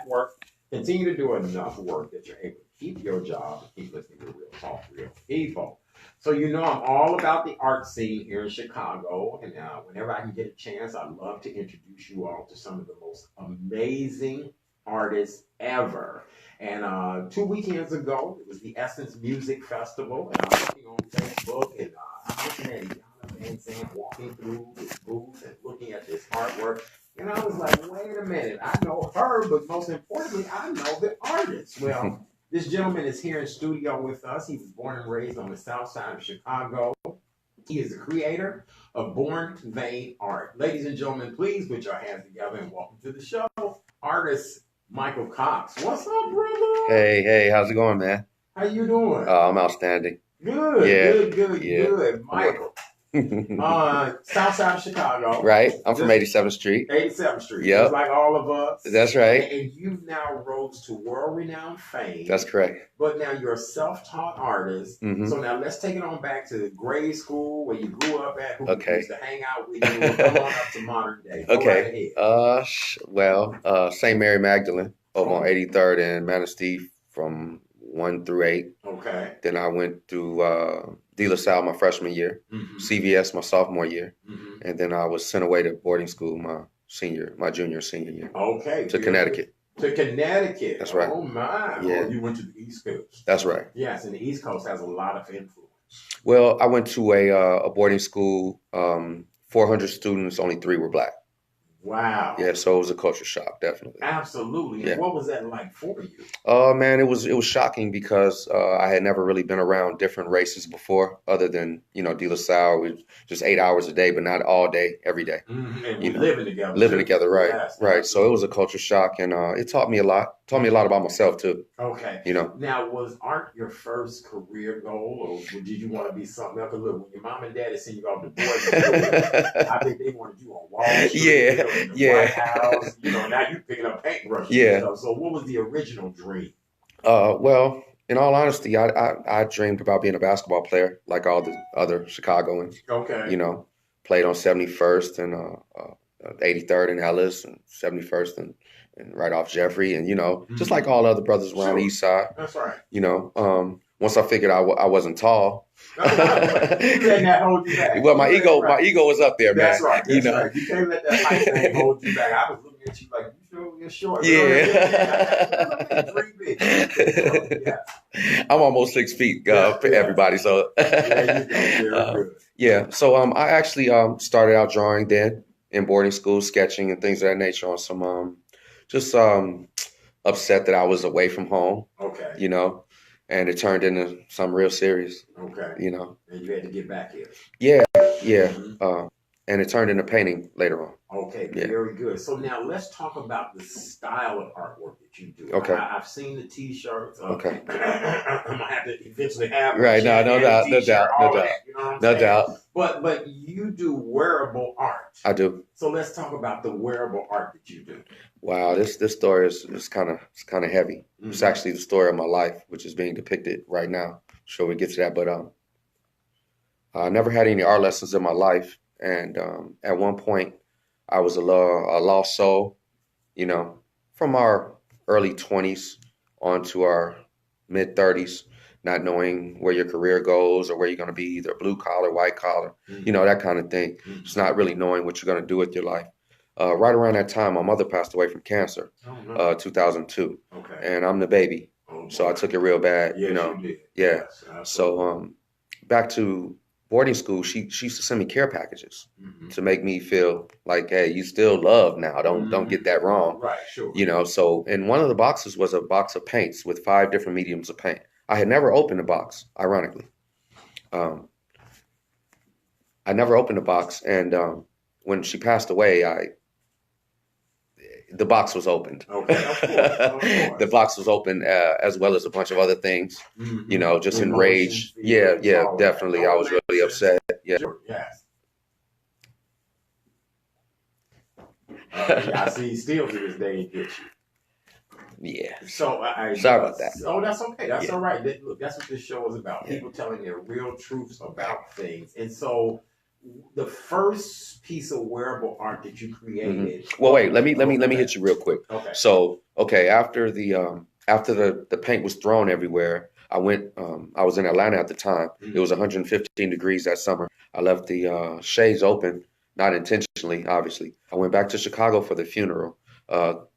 artwork. Continue to do enough work that you're able to keep your job and keep listening to real talk, real people. So you know I'm all about the art scene here in Chicago, and whenever I can get a chance, I love to introduce you all to some of the most amazing artists ever. And 2 weekends ago, it was the Essence Music Festival, and I was looking on Facebook, and I'm looking at Yana Van Zandt walking through this booth and looking at this artwork, and I was like, wait a minute, I know her, but most importantly, I know the artist. Well, this gentleman is here in studio with us. He was born and raised on the south side of Chicago. He is the creator of Born to Vein Art. Ladies and gentlemen, please put your hands together and welcome to the show, artist Michael Cox. What's up, brother? Hey, how's it going, man? How you doing? I'm outstanding. Good, good. Michael. South side of Chicago. Right. I'm from 87th Street. 87th Street. Yep. Just like all of us. That's right. And you've now rose to world-renowned fame. That's correct. But now you're a self-taught artist. Mm-hmm. So now let's take it on back to grade school, where you grew up at, who you Okay. used to hang out with. You come on up to modern day. Go Okay. right ahead. St. Mary Magdalene over on 83rd and Manistee from 1 through 8. Okay. Then I went through De La Salle my freshman year, CVS my sophomore year, and then I was sent away to boarding school my junior and senior year. Okay. To Connecticut. To Connecticut. That's right. Oh my. Yeah. Well, you went to the East Coast. That's right. Yes, and the East Coast has a lot of influence. Well, I went to a boarding school, 400 students, only 3 were black. Wow. Yeah, so it was a culture shock, definitely. Absolutely. Yeah. And what was that like for you? Man, it was shocking because I had never really been around different races before, other than De La Salle. We just 8 hours a day, but not all day, every day. Mm-hmm. And You know, living together. Living together, right, Yes. right. So it was a culture shock, and it taught me a lot. Taught me a lot about myself too. Okay. Now, was art your first career goal, or did you want to be something else? Look, when your mom and daddy sent you off to boarding school, I think they wanted you on Wall Street, in the White House. Now you picking up paintbrushes. Yeah. So what was the original dream? Well, in all honesty, I dreamed about being a basketball player, like all the other Chicagoans. Okay. Played on 71st and 83rd and Ellis and 71st and right off Jeffrey, and just like all other brothers around the East Side. That's right. Once I figured I wasn't tall. You let that hold you back. Well, my ego was up there, man. That's right. That's right. You can't let that height thing hold you back. I was looking at you like, you're short. Yeah. I'm almost 6 feet for everybody. So yeah. So I actually started out drawing then in boarding school, sketching and things of that nature on some just upset that I was away from home. Okay. And it turned into something real serious. Okay. And you had to get back here. Yeah. And it turned into painting later on. Okay, Yeah. Very good. So now let's talk about the style of artwork that you do. Okay. I've seen the T-shirts. Okay. I'm gonna have to eventually have right. No doubt. No doubt. But you do wearable art. I do. So let's talk about the wearable art that you do. Wow, this story is kind of heavy. Mm-hmm. It's actually the story of my life, which is being depicted right now. Sure, we get to that, but I never had any art lessons in my life, and at one point, I was a lost soul. From our early 20s on to our mid 30s, not knowing where your career goes or where you're going to be, either blue collar, white collar, that kind of thing. Mm-hmm. Just not really knowing what you're going to do with your life. Right around that time, my mother passed away from cancer, 2002. Okay. And I'm the baby. So I took it real bad, Yes, you did. Yeah. Yes, so back to boarding school, she used to send me care packages to make me feel like, hey, you still love now. Don't get that wrong. Right, sure. So in one of the boxes was a box of paints with 5 different mediums of paint. I had never opened the box, ironically. I never opened the box, and when she passed away, the box was opened. Okay, of course. The box was open as well as a bunch of other things, just in rage. Yeah, definitely. I was really upset. Yeah. Sure, yes. I see still to this day it gets you. Yeah. So sorry about that. Oh, that's okay. That's all right. Look, that's what this show is about. People telling their real truths about things. And so the first piece of wearable art that you created. Well, wait, let me hit you real quick. Okay. So okay, after the paint was thrown everywhere, I was in Atlanta at the time. It was 115 degrees that summer. I left the shades open, not intentionally, obviously. I went back to Chicago for the funeral,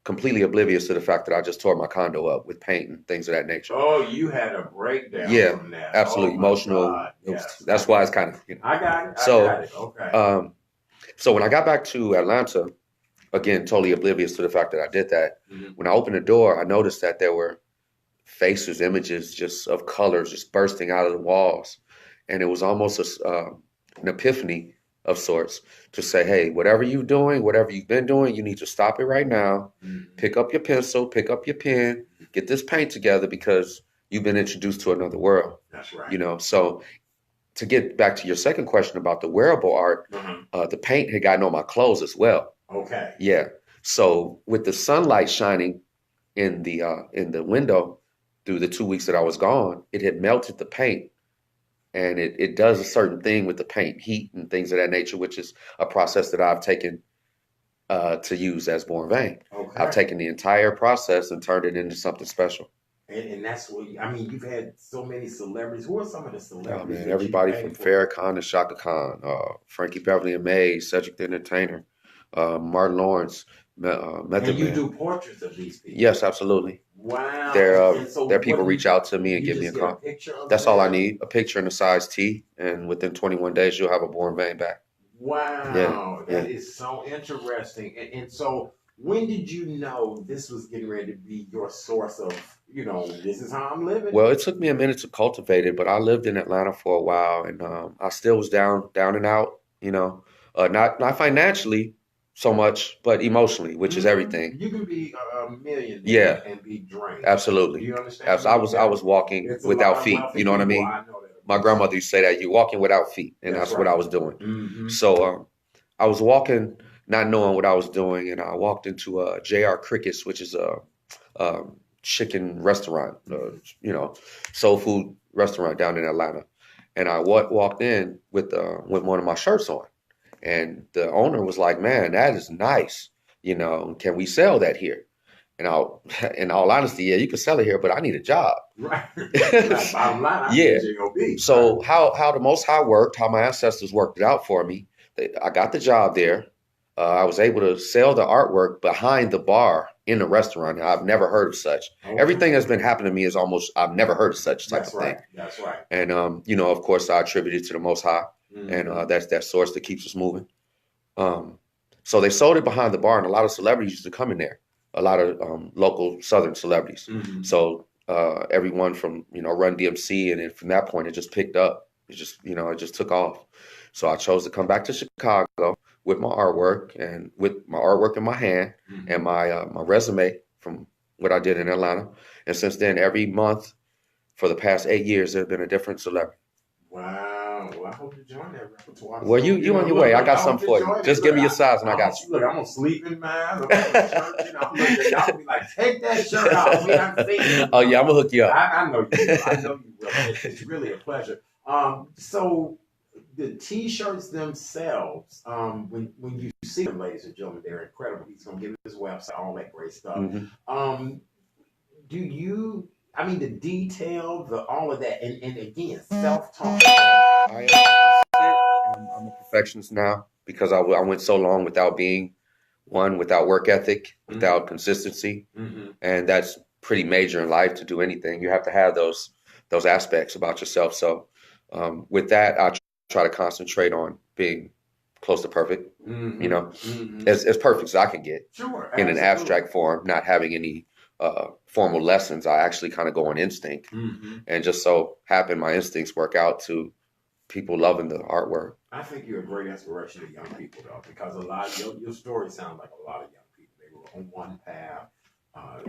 completely oblivious to the fact that I just tore my condo up with paint and things of that nature. Oh, you had a breakdown Yeah, from that. absolutely Oh my emotional. God. Yes. That's why it's kind of, I got it. I So, got it. Okay. so when I got back to Atlanta, again, totally oblivious to the fact that I did that. When I opened the door, I noticed that there were faces, images just of colors just bursting out of the walls. And it was almost an epiphany of sorts to say, hey, whatever you're doing, whatever you've been doing, you need to stop it right now. Pick up your pencil, pick up your pen, get this paint together because you've been introduced to another world. That's right. So to get back to your second question about the wearable art, the paint had gotten on my clothes as well. Okay. Yeah. So with the sunlight shining in the window through the 2 weeks that I was gone, it had melted the paint. And it does a certain thing with the paint, heat and things of that nature, which is a process that I've taken to use as Born Vain. Okay. I've taken the entire process and turned it into something special. And that's what you've had so many celebrities. Who are some of the celebrities? Oh man, everybody from Farrakhan to Shaka Khan, Frankie Beverly and Mays, Cedric the Entertainer, Martin Lawrence, Method And you Man. do portraits of these people? Yes, absolutely. Wow. There people reach out to me and give me a call. That's all I need, a picture in a size T, and within 21 days you'll have a Born Vain back. Wow, that is so interesting. And so when did you know this was getting ready to be your source of, this is how I'm living? Well, it took me a minute to cultivate it, but I lived in Atlanta for a while, and I still was down and out, not financially so much, but emotionally, which is everything. You can be a millionaire and be drained. Absolutely. Do you understand? As I was walking without feet, you know what I mean? My grandmother used to say that you're walking without feet, and that's what I was doing. So I was walking, not knowing what I was doing, and I walked into J.R. Cricket's, which is a chicken restaurant, soul food restaurant down in Atlanta. And I walked in with one of my shirts on, and the owner was like, "Man, that is nice. Can we sell that here?" And in all honesty, yeah, you can sell it here, but I need a job. Right. Bottom line, Yeah. J-O-B. So how the Most High worked, how my ancestors worked it out for me. I got the job there. I was able to sell the artwork behind the bar in the restaurant. I've never heard of such. Okay. Everything that's been happening to me is I've never heard of such type of thing. That's right. And of course, I attribute it to the Most High, and that's that source that keeps us moving. So they sold it behind the bar, and a lot of celebrities used to come in there. A lot of local Southern celebrities. So everyone from Run DMC, and then from that point, it just picked up. It just took off. So I chose to come back to Chicago with my artwork in my hand and my resume from what I did in Atlanta. And since then, every month for the past 8 years, there have been a different celebrity. Wow. Well, I hope you join that repertoire. Well, you on your way. I got something for you. Just give me your size and I got you. Look, I'm gonna sleep in mine. I'm gonna church, y'all be like, take that shirt off. Oh yeah, I'm gonna hook you up. I know you will. I know you will. It's really a pleasure. So the T-shirts themselves, when you see them, ladies and gentlemen, they're incredible. He's gonna give his website, all that great stuff. The detail, all of that, and again, self-talk. I'm a perfectionist now because I went so long without being one, without work ethic, without consistency, and that's pretty major in life to do anything. You have to have those aspects about yourself. So with that, I try to concentrate on being close to perfect, as perfect as I can get. Sure, in an abstract form, not having any formal lessons. I actually kind of go on instinct, and just so happen my instincts work out to people loving the artwork. I think you're a great inspiration to young people, though, because a lot of your story sounds like a lot of young people. They were on one path,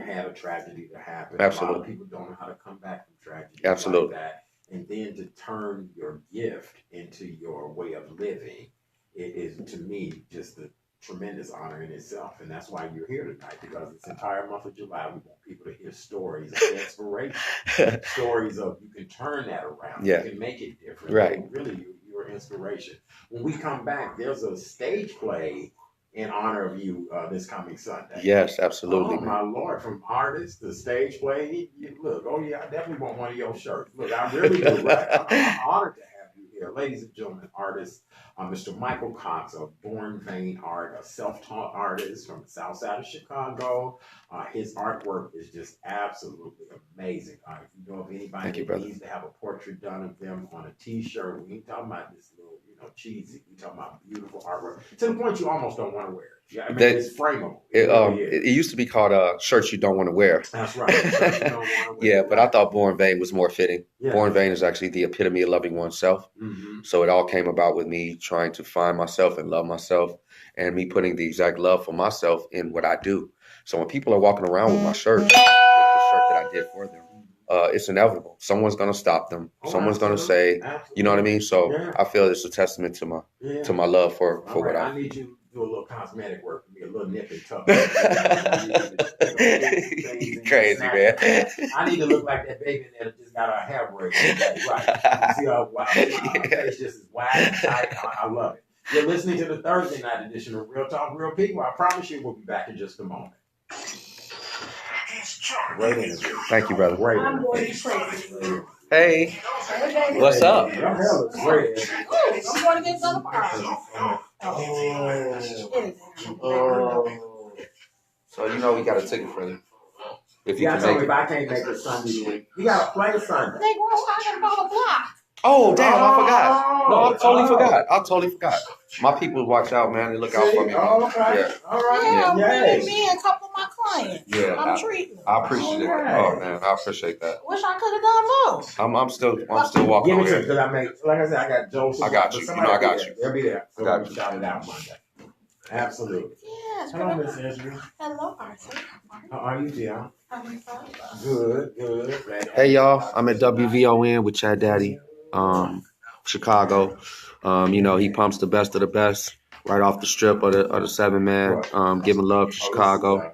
had a tragedy to happen. Absolutely. A lot of people don't know how to come back from tragedy. Absolutely. Like that. And then to turn your gift into your way of living, it is, to me, just a tremendous honor in itself. And that's why you're here tonight, because this entire month of July, we want people to hear stories of inspiration, stories of you can turn that around, you can make it different. Right. Really, you're an inspiration. When we come back, there's a stage play in honor of you this coming Sunday. Yes, absolutely, Oh man. my Lord! From artist to stage play, look. Oh yeah, I definitely want one of your shirts. Look, I really do. Right? I'm honored to have you here, ladies and gentlemen. Artist, Mr. Michael Cox of Born Vain Art, a self-taught artist from the South Side of Chicago. His artwork is just absolutely amazing. If you know of anybody Thank you, that brother. needs to have a portrait done of them on a T-shirt, we ain't talking about this little, cheesy. We talking about beautiful artwork to the point you almost don't want to wear it. Yeah, I mean it's frameable. It used to be called shirts you don't want to wear. That's right. Shirts you don't want to wear. Yeah, but I thought Born Vain was more fitting. Yeah. Born Vain is actually the epitome of loving oneself. Mm-hmm. So it all came about with me trying to find myself and love myself, and me putting the exact love for myself in what I do. So when people are walking around with my shirt, with the shirt that I did for them, it's inevitable. Someone's gonna stop them. Someone's gonna say, you know what I mean. So I feel it's a testament to my love for what I need you to do a little cosmetic work for me, a little nip and tuck. You crazy, man. I need to look like that baby that just got her hair braided. Right. You see how my face just is wide and tight. I love it. You're listening to the Thursday night edition of Real Talk, Real People. I promise you we'll be back in just a moment. Great interview. Thank you, brother. Great I'm going to pray. Hey, what's up? Your hair looks great. I'm going to get some fire. So you know we got a ticket for you. If you Yeah, can I told make me it. if I can't make it Sunday, you got to play Sunday. They grow out about a block. Oh damn, I forgot. No, I totally Oh. forgot. I totally forgot. My people watch out, man. They look out for me. Oh, okay. Yeah. All right. Yeah, Yay. bring me and a couple of my clients. Yeah, I'm treating them. I appreciate it. Oh man, I appreciate that. Wish I could have done more. I'm still walking Give over it to me here. because I make, like I said, I got Joseph. I got you. but You know I got somebody you. They'll be there. So Got we'll you. shout it out Monday. Absolutely. Yes. Hello, Miss Israel. Hello, Arthur. How are you, dear? How are you? Good. Glad to have Hey you. y'all, I'm at WVON with Chad Daddy, Chicago. You know he pumps the best of the best right off the strip of the 7-man. Giving love to Chicago.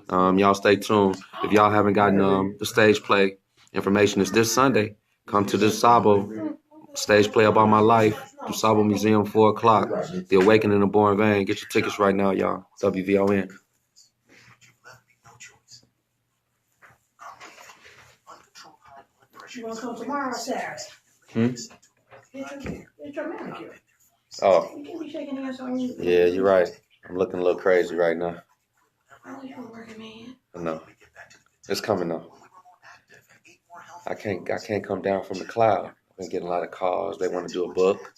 Y'all stay tuned. If y'all haven't gotten the stage play information, it's this Sunday. Come to the Sabo stage play about my life. The Sabo Museum, 4 o'clock. The Awakening of Born Vain. Get your tickets right now, y'all. WVON. You want to come tomorrow, Saturday? It's your manager. Oh, You can't be shaking hands on you. yeah, you're right. I'm looking a little crazy right now. I know you're a working man. I know. It's coming though. I can't come down from the cloud. I've been getting a lot of calls. They want to do a book,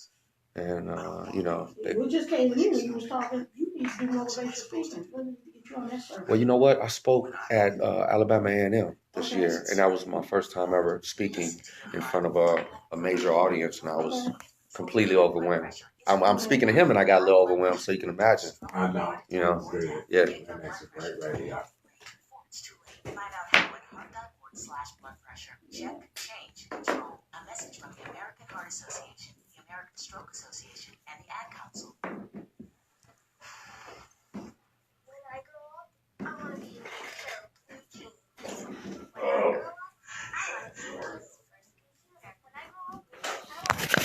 and you know. We just came in. You was talking. You need to do motivational speaking. Let me get you on that service. Well, you know what? I spoke at Alabama A&M this year, and that was my first time ever speaking in front of a major audience, and I was completely overwhelmed. I'm speaking to him, and I got a little overwhelmed, so you can imagine. I know. You know? Good. Yeah. That makes it great radio. Find out how at heart.org/blood pressure. Check, change, control. A message from the American Heart Association, the American Stroke Association, and the Ad Council. When I grow up, I want to be a blue jeans. When I grow up, I want to be a computer. When I grow up, I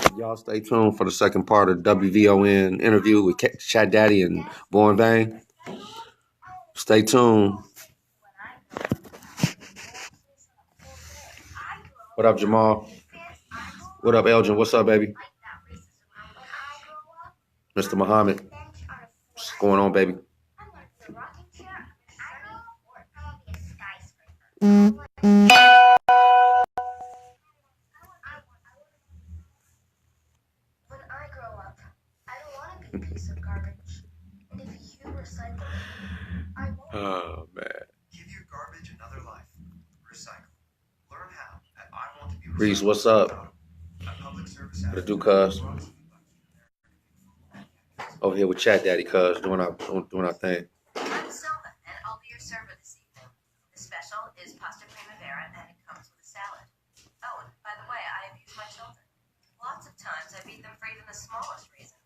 want to Y'all stay tuned for the second part of WVON interview with Chad Daddy and Born Vain. Stay tuned. What up, Jamal? What up, Elgin? What's up, baby? Mr. Muhammad. What's going on, baby? I'm going to be a rocking chair. When I grow up, I want to be a skyscraper. When I grow up, I don't want to be a piece of garbage. And if you recycle, I won't. Oh, man. Give your garbage another life. Recycle. Learn how at I Want to Be Reese, what's up? A public service What it do, cuz? Over here with Chat Daddy, cuz, doing our thing. I'm Selma, and I'll be your server this evening. The special is pasta primavera, and it comes with a salad. Oh, and by the way, I abuse my children. Lots of times I beat them for even the smallest reason.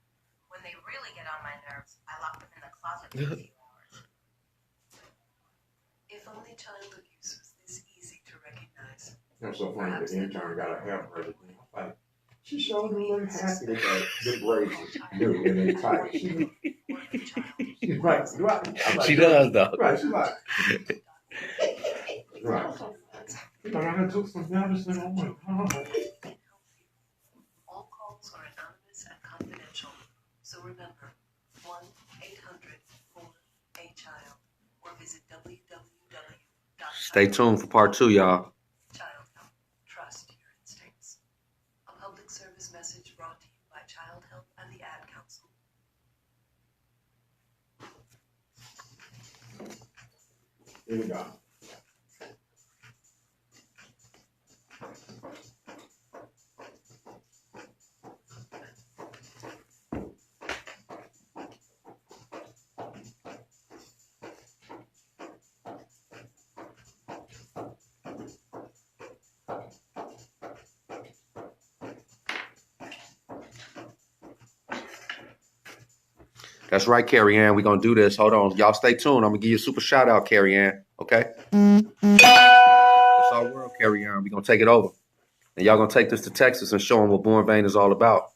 When they really get on my nerves, I lock them in the closet for a few hours. If only child abuse was this easy to recognize. I'm so funny. The intern got her hair braided. Like, she showed me really happy that the braids was new and they tight. What if the child Right. Right. I'm like, She does though. Right. She's like, right. She's like, I done took some medicine. Oh my God. All calls are anonymous and confidential. So remember, 1-800-4-A-CHILD or visit www.childhelp.com. Stay tuned for part 2, y'all. Child Help. Trust your instincts. A public service message brought to you by Child Help and the Ad Council. Here we go. That's right, Carrie Ann. We're going to do this. Hold on. Y'all stay tuned. I'm going to give you a super shout out, Carrie Ann. Okay? It's our world, Carrie Ann. We're going to take it over. And y'all going to take this to Texas and show them what Born Vain is all about.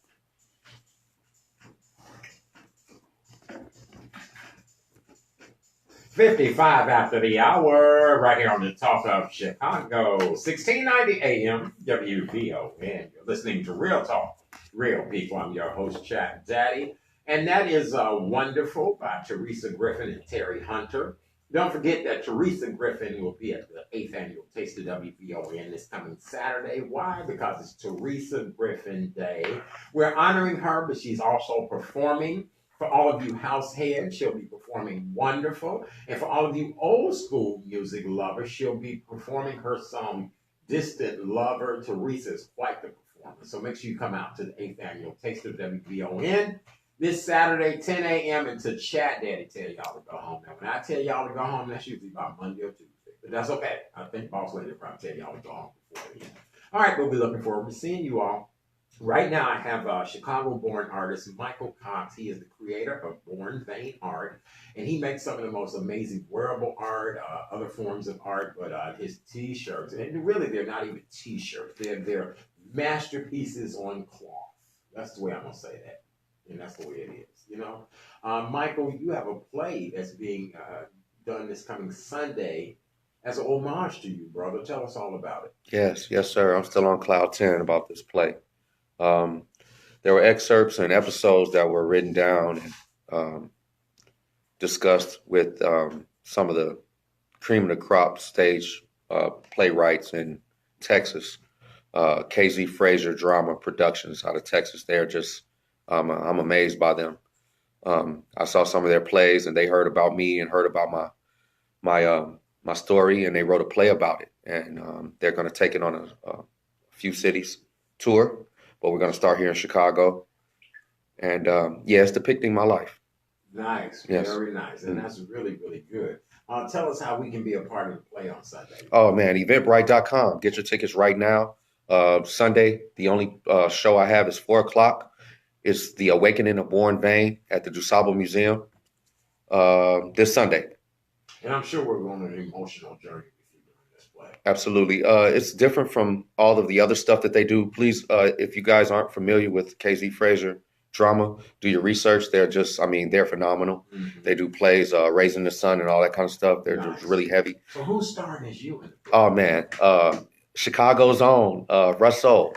$55 after the hour, right here on the Talk of Chicago, 1690 AM, WVON. You're listening to Real Talk, Real People. I'm your host, Chat Daddy. And that is Wonderful by Teresa Griffin and Terry Hunter. Don't forget that Teresa Griffin will be at the 8th Annual Taste of WVON this coming Saturday. Why? Because it's Teresa Griffin Day. We're honoring her, but she's also performing. For all of you house heads, she'll be performing Wonderful. And for all of you old school music lovers, she'll be performing her song, Distant Lover. Teresa is quite the performer. So make sure you come out to the 8th Annual Taste of WVON this Saturday, 10 a.m. And to Chat Daddy tell y'all to go home. Now, when I tell y'all to go home, that's usually about Monday or Tuesday. But that's okay. I think Boss Lady will probably tell y'all to go home before the end. All right, we'll be looking forward to seeing you all. Right now, I have Chicago-born artist Michael Cox. He is the creator of Born Vain Art, and he makes some of the most amazing wearable art, other forms of art, but his T-shirts, and really they're not even T-shirts. They're masterpieces on cloth. That's the way I'm going to say that, and that's the way it is, you know. Michael, you have a play that's being done this coming Sunday as an homage to you, brother. Tell us all about it. Yes, sir. I'm still on cloud 10 about this play. There were excerpts and episodes that were written down and discussed with some of the cream of the crop stage playwrights in Texas. KZ Frazier Drama Productions out of Texas. They're just, I'm amazed by them. I saw some of their plays and they heard about me and heard about my story, and they wrote a play about it. And they're going to take it on a few cities tour. But we're going to start here in Chicago. And it's depicting my life. Nice. Yes. Very nice. And that's really, really good. Tell us how we can be a part of the play on Sunday. Oh, man. Eventbrite.com. Get your tickets right now. Sunday, the only show I have is 4 o'clock. It's The Awakening of Born Vain at the DuSable Museum this Sunday. And I'm sure we're going on an emotional journey with you during this play. Absolutely. It's different from all of the other stuff that they do. Please, if you guys aren't familiar with KZ Frazier Drama, do your research. They're just, they're phenomenal. Mm-hmm. They do plays, Raising the Sun and all that kind of stuff. They're just really heavy. So who's starring as you in the play? Oh, man. Chicago's own Russell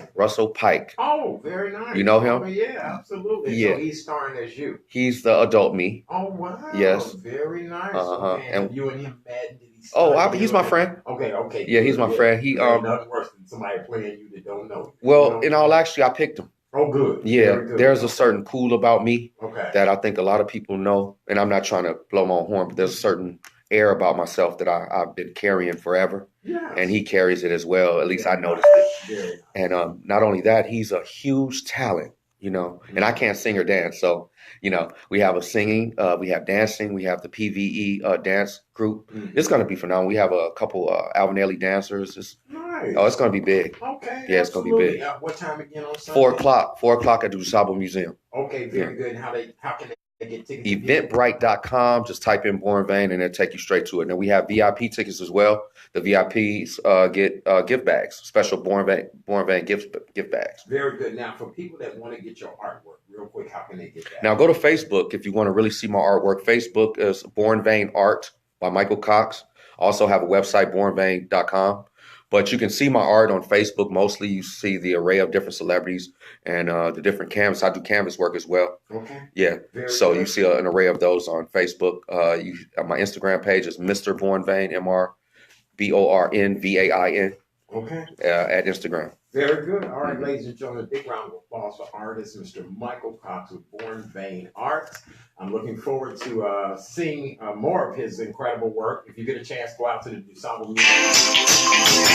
Pike. Oh, very nice. You know him? Oh, yeah, absolutely. Yeah. So he's starring as you. He's the adult me. Oh, wow. Yes. Very nice. Uh-huh. Okay. And you and him met? He's my friend. Okay. Yeah, he's my friend. He nothing worse than somebody playing you that don't know. Well, in all actually, I picked him. Oh, good. Yeah, good. There's a certain cool about me that I think a lot of people know, and I'm not trying to blow my own horn, but there's a certain air about myself that I've been carrying forever. Yes. And he carries it as well. At least I noticed it. Yeah. And not only that, he's a huge talent, and I can't sing or dance. So, we have a singing, we have dancing, we have the PVE dance group. Mm-hmm. It's going to be phenomenal. We have a couple Alvin Ailey dancers. Nice. Oh, it's going to be big. Okay. Yeah, it's going to be big. What time again on Sunday? 4 o'clock. 4 o'clock at the DuSable Museum. Okay, very good. How can they They get tickets. Eventbrite.com. Just type in Born Vain and it'll take you straight to it. And we have VIP tickets as well. The VIPs get gift bags, special Born Vain gift bags. Very good. Now, for people that want to get your artwork, real quick, how can they get that? Now go to Facebook if you want to really see my artwork. Facebook is Born Vain Art by Michael Cox. I also have a website, bornvain.com. But you can see my art on Facebook. Mostly you see the array of different celebrities and the different canvas. I do canvas work as well. Okay. Yeah. Very So good. you see an array of those on Facebook. My Instagram page is Mr. Born Vain, MrBornVain Okay. at Instagram. Very good. All right, ladies and gentlemen, big round of applause for artist Mr. Michael Cox with Born Vain Art. I'm looking forward to seeing more of his incredible work. If you get a chance, go out to the Ensemble Music.